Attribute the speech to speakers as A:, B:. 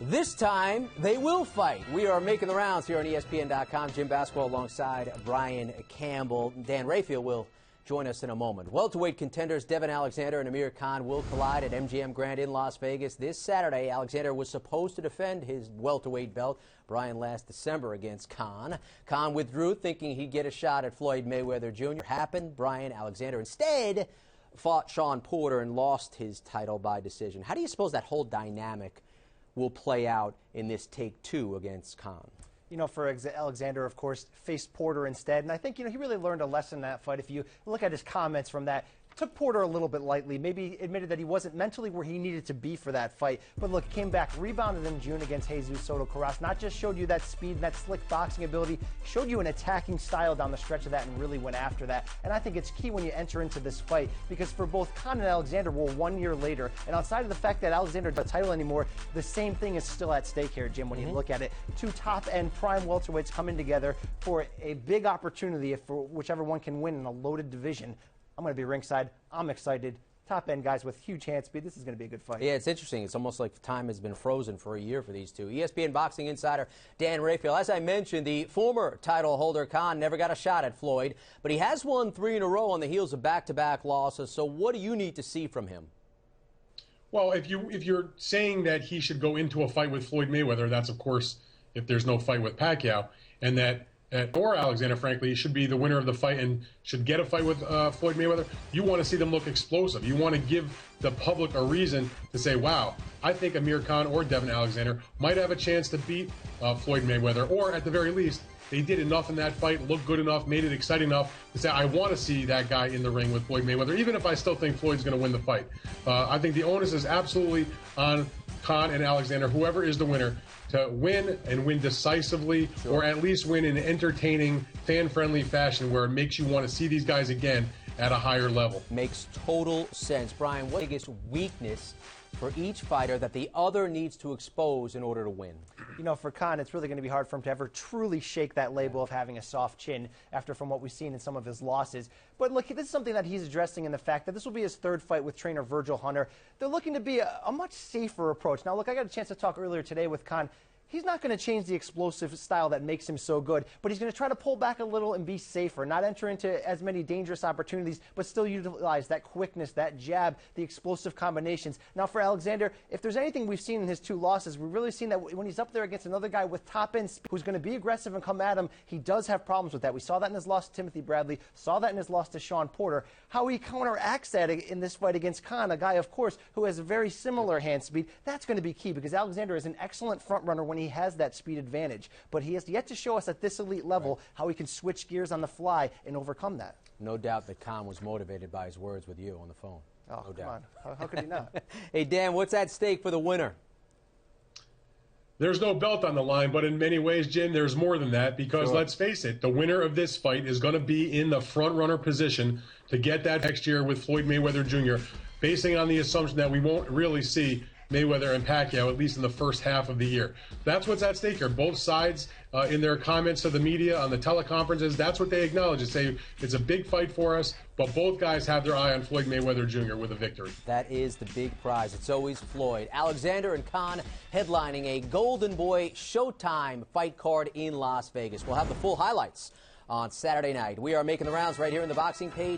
A: This time, they will fight. We are making the rounds here on ESPN.com. Jim Basquel alongside Brian Campbell. Dan Rayfield will join us in a moment. Welterweight contenders Devon Alexander and Amir Khan will collide at MGM Grand in Las Vegas this Saturday. Alexander was supposed to defend his welterweight belt, Brian, last December against Khan. Khan withdrew, thinking he'd get a shot at Floyd Mayweather Jr. Happened. Brian Alexander instead fought Shawn Porter and lost his title by decision. How do you suppose that whole dynamic will play out in this take two against Khan?
B: You know, for Alexander, of course, faced Porter instead. And I think, he really learned a lesson in that fight. If you look at his comments from that, took Porter a little bit lightly, maybe admitted that he wasn't mentally where he needed to be for that fight. But look, came back, rebounded in June against Jesus Soto Karass. Not just showed you that speed and that slick boxing ability, showed you an attacking style down the stretch of that and really went after that. And I think it's key when you enter into this fight, because for both Khan and Alexander, we're 1 year later. And outside of the fact that Alexander doesn't have a title anymore, the same thing is still at stake here, Jim, when you look at it. Two top-end prime welterweights coming together for a big opportunity for whichever one can win in a loaded division. I'm going to be ringside. I'm excited. Top-end guys with huge hand speed. This is going to be a good fight.
A: Yeah, it's interesting. It's almost like time has been frozen for a year for these two. ESPN boxing insider Dan Rayfield. As I mentioned, the former title holder Khan never got a shot at Floyd, but he has won 3 in a row on the heels of back-to-back losses. So what do you need to see from him?
C: Well, if you're saying that he should go into a fight with Floyd Mayweather, that's, of course, if there's no fight with Pacquiao, and that or Alexander, frankly, should be the winner of the fight and should get a fight with Floyd Mayweather. You want to see them look explosive. You want to give the public a reason to say, wow, I think Amir Khan or Devon Alexander might have a chance to beat Floyd Mayweather, or at the very least, they did enough in that fight, looked good enough, made it exciting enough to say, I want to see that guy in the ring with Floyd Mayweather, even if I still think Floyd's going to win the fight. I think the onus is absolutely on Khan and Alexander, whoever is the winner, to win and win decisively, or at least win in an entertaining, fan-friendly fashion where it makes you want to see these guys again at a higher level.
A: Makes total sense. Brian, what's the biggest weakness for each fighter that the other needs to expose in order to win?
B: You know, for Khan, it's really going to be hard for him to ever truly shake that label of having a soft chin from what we've seen in some of his losses. But look, this is something that he's addressing in the fact that this will be his 3rd fight with trainer Virgil Hunter. They're looking to be a much safer approach. Now, look, I got a chance to talk earlier today with Khan. He's not going to change the explosive style that makes him so good, but he's going to try to pull back a little and be safer, not enter into as many dangerous opportunities, but still utilize that quickness, that jab, the explosive combinations. Now, for Alexander, if there's anything we've seen in his 2 losses, we've really seen that when he's up there against another guy with top-end speed who's going to be aggressive and come at him, he does have problems with that. We saw that in his loss to Timothy Bradley, saw that in his loss to Shawn Porter. How he counteracts that in this fight against Khan, a guy, of course, who has a very similar hand speed, that's going to be key, because Alexander is an excellent front runner when he has that speed advantage, but he has yet to show us at this elite level how he can switch gears on the fly and overcome that.
A: No doubt that Khan was motivated by his words with you on the phone.
B: Oh,
A: no
B: come
A: doubt.
B: on. How could he not?
A: Hey, Dan, what's at stake for the winner?
C: There's no belt on the line, but in many ways, Jim, there's more than that, because let's face it, the winner of this fight is going to be in the front-runner position to get that next year with Floyd Mayweather Jr., basing on the assumption that we won't really see Mayweather and Pacquiao, at least in the first half of the year. That's what's at stake here. Both sides, in their comments to the media on the teleconferences, that's what they acknowledge. They say it's a big fight for us, but both guys have their eye on Floyd Mayweather Jr. with a victory.
A: That is the big prize. It's always Floyd. Alexander and Khan headlining a Golden Boy Showtime fight card in Las Vegas. We'll have the full highlights on Saturday night. We are making the rounds right here in the boxing page.